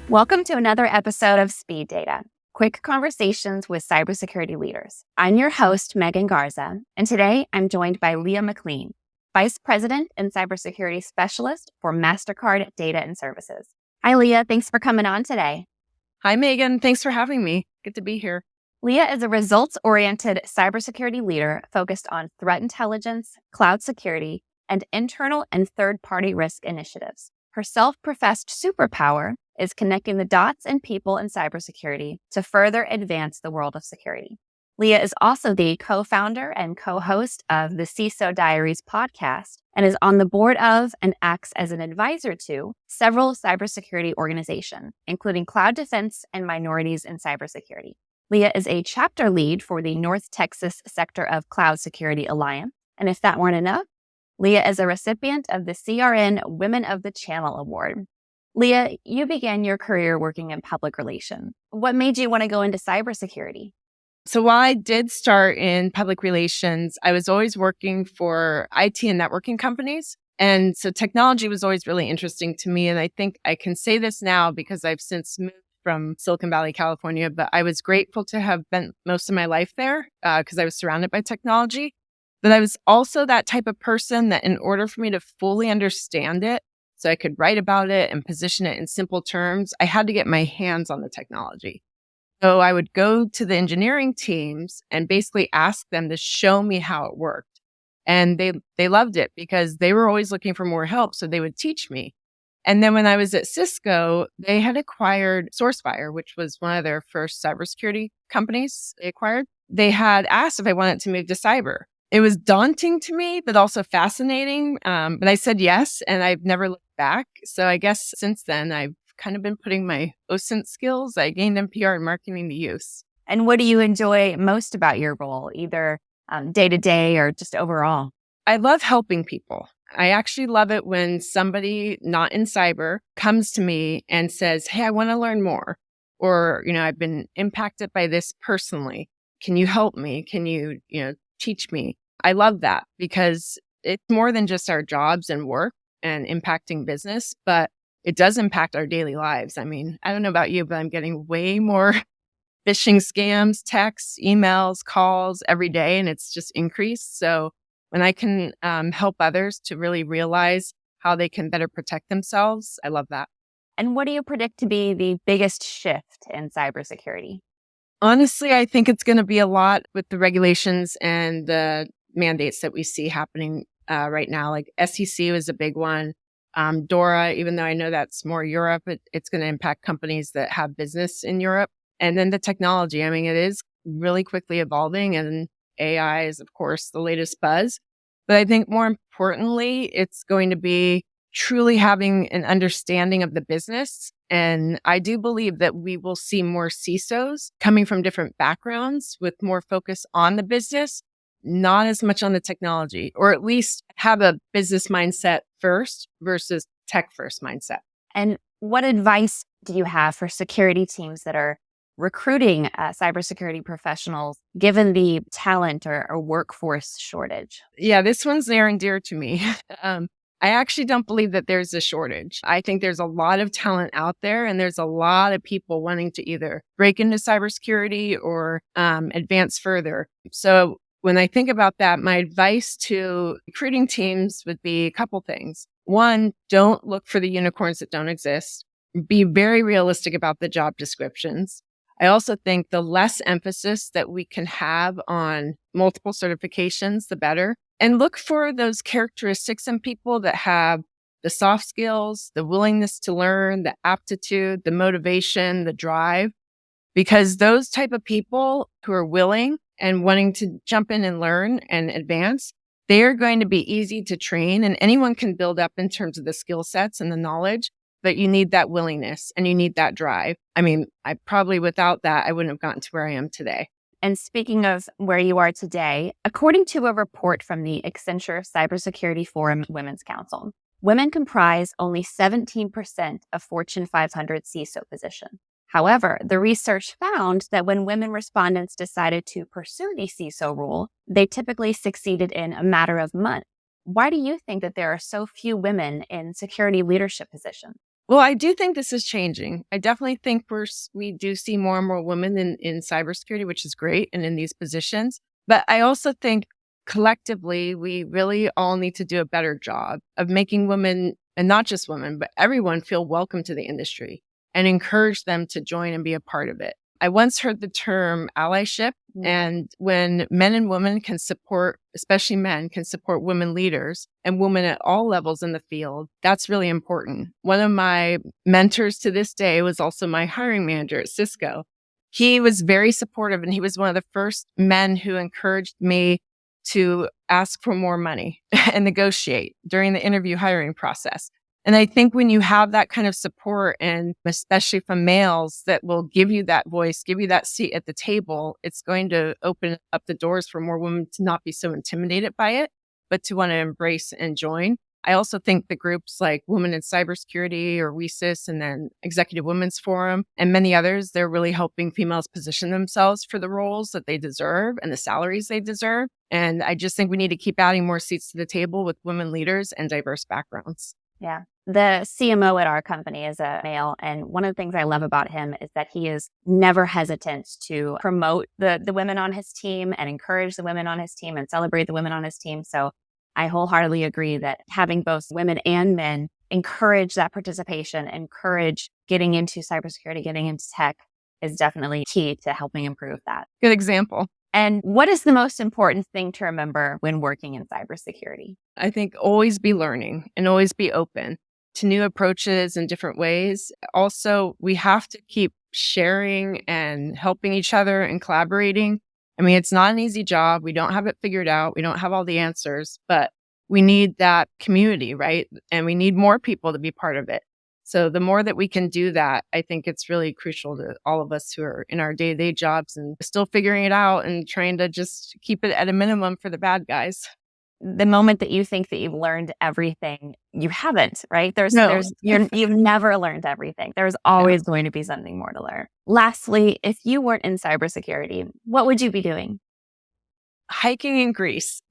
Welcome to another episode of Speed Data, quick conversations with cybersecurity leaders. I'm your host, Megan Garza, and today I'm joined by Leah McClean, Vice President and Cybersecurity Specialist for Mastercard Data and Services. Hi, Leah. Thanks for coming on today. Hi, Megan. Thanks for having me. Good to be here. Leah is a results-oriented cybersecurity leader focused on threat intelligence, cloud security, and internal and third-party risk initiatives. Her self-professed superpower is connecting the dots and people in cybersecurity to further advance the world of security. Leah is also the co-founder and co-host of the CISO Diaries podcast and is on the board of and acts as an advisor to several cybersecurity organizations, including Cloud Defense and Minorities in Cybersecurity. Leah is a chapter lead for the North Texas sector of Cloud Security Alliance. And if that weren't enough, Leah is a recipient of the CRN Women of the Channel Award. Leah, you began your career working in public relations. What made you want to go into cybersecurity? So while I did start in public relations, I was always working for IT and networking companies. And so technology was always really interesting to me. And I think I can say this now because I've since moved from Silicon Valley, California, but I was grateful to have spent most of my life there because I was surrounded by technology. But I was also that type of person that in order for me to fully understand it, so I could write about it and position it in simple terms, I had to get my hands on the technology. So I would go to the engineering teams and basically ask them to show me how it worked. And they loved it because they were always looking for more help. So they would teach me. And then when I was at Cisco, they had acquired SourceFire, which was one of their first cybersecurity companies they acquired. They had asked if I wanted to move to cyber. It was daunting to me, but also fascinating. But I said yes, and I've never looked back. So I guess since then, I've kind of been putting my OSINT skills I gained in PR and marketing to use. And what do you enjoy most about your role, either day to day or just overall? I love helping people. I actually love it when somebody not in cyber comes to me and says, hey, I want to learn more. Or, I've been impacted by this personally. Can you help me? Can you, teach me? I love that because it's more than just our jobs and work and impacting business, but it does impact our daily lives. I mean, I don't know about you, but I'm getting way more phishing scams, texts, emails, calls every day, and it's just increased. So when I can help others to really realize how they can better protect themselves, I love that. And what do you predict to be the biggest shift in cybersecurity? Honestly, I think it's going to be a lot with the regulations and the mandates that we see happening right now. Like SEC was a big one. DORA, even though I know that's more Europe, it's going to impact companies that have business in Europe. And then the technology. I mean, it is really quickly evolving, and AI is, of course, the latest buzz. But I think more importantly, it's going to be truly having an understanding of the business. And I do believe that we will see more CISOs coming from different backgrounds with more focus on the business, not as much on the technology, or at least have a business mindset first versus tech first mindset. And what advice do you have for security teams that are recruiting cybersecurity professionals, given the talent or workforce shortage? Yeah, this one's near and dear to me. I actually don't believe that there's a shortage. I think there's a lot of talent out there, and there's a lot of people wanting to either break into cybersecurity or advance further. So when I think about that, my advice to recruiting teams would be a couple things. One, don't look for the unicorns that don't exist. Be very realistic about the job descriptions. I also think the less emphasis that we can have on multiple certifications, the better. And look for those characteristics in people that have the soft skills, the willingness to learn, the aptitude, the motivation, the drive, because those type of people who are willing and wanting to jump in and learn and advance, they are going to be easy to train, and anyone can build up in terms of the skill sets and the knowledge, but you need that willingness and you need that drive. I mean, I probably without that, I wouldn't have gotten to where I am today. And speaking of where you are today, according to a report from the Accenture Cybersecurity Forum Women's Council, women comprise only 17% of Fortune 500 CISO positions. However, the research found that when women respondents decided to pursue the CISO role, they typically succeeded in a matter of months. Why do you think that there are so few women in security leadership positions? Well, I do think this is changing. I definitely think we do see more and more women in cybersecurity, which is great, and in these positions. But I also think collectively, we really all need to do a better job of making women, and not just women, but everyone feel welcome to the industry and encourage them to join and be a part of it. I once heard the term allyship, and when men and women can support, especially men can support women leaders and women at all levels in the field, that's really important. One of my mentors to this day was also my hiring manager at Cisco. He was very supportive, and he was one of the first men who encouraged me to ask for more money and negotiate during the interview hiring process. And I think when you have that kind of support, and especially from males that will give you that voice, give you that seat at the table, it's going to open up the doors for more women to not be so intimidated by it, but to want to embrace and join. I also think the groups like Women in Cybersecurity or WESIS, and then Executive Women's Forum and many others, they're really helping females position themselves for the roles that they deserve and the salaries they deserve. And I just think we need to keep adding more seats to the table with women leaders and diverse backgrounds. Yeah. The CMO at our company is a male. And one of the things I love about him is that he is never hesitant to promote the women on his team and encourage the women on his team and celebrate the women on his team. So I wholeheartedly agree that having both women and men encourage that participation, encourage getting into cybersecurity, getting into tech is definitely key to helping improve that. Good example. And what is the most important thing to remember when working in cybersecurity? I think always be learning and always be open to new approaches in different ways. Also, we have to keep sharing and helping each other and collaborating. I mean, it's not an easy job. We don't have it figured out. We don't have all the answers, but we need that community, right? And we need more people to be part of it. So the more that we can do that, I think it's really crucial to all of us who are in our day-to-day jobs and still figuring it out and trying to just keep it at a minimum for the bad guys. The moment that you think that you've learned everything, you haven't, right? You've never learned everything. There's always going to be something more to learn. Lastly, if you weren't in cybersecurity, what would you be doing? Hiking in Greece.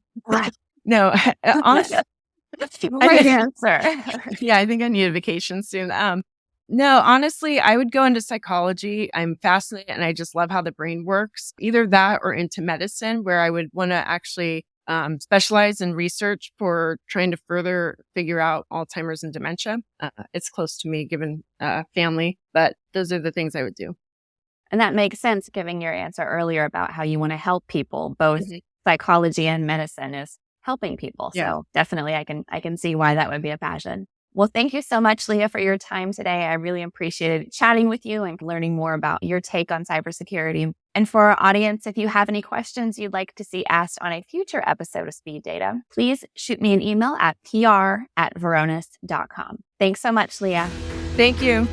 No, honestly. Right answer. Yeah, I think I need a vacation soon. No, honestly, I would go into psychology. I'm fascinated and I just love how the brain works. Either that or into medicine, where I would want to actually specialize in research for trying to further figure out Alzheimer's and dementia. It's close to me given family, but those are the things I would do. And that makes sense, given your answer earlier about how you want to help people. Both psychology and medicine is helping people. Yeah. So definitely I can see why that would be a passion. Well, thank you so much, Leah, for your time today. I really appreciated chatting with you and learning more about your take on cybersecurity. And for our audience, if you have any questions you'd like to see asked on a future episode of Speed Data, please shoot me an email at pr@varonis.com. Thanks so much, Leah. Thank you.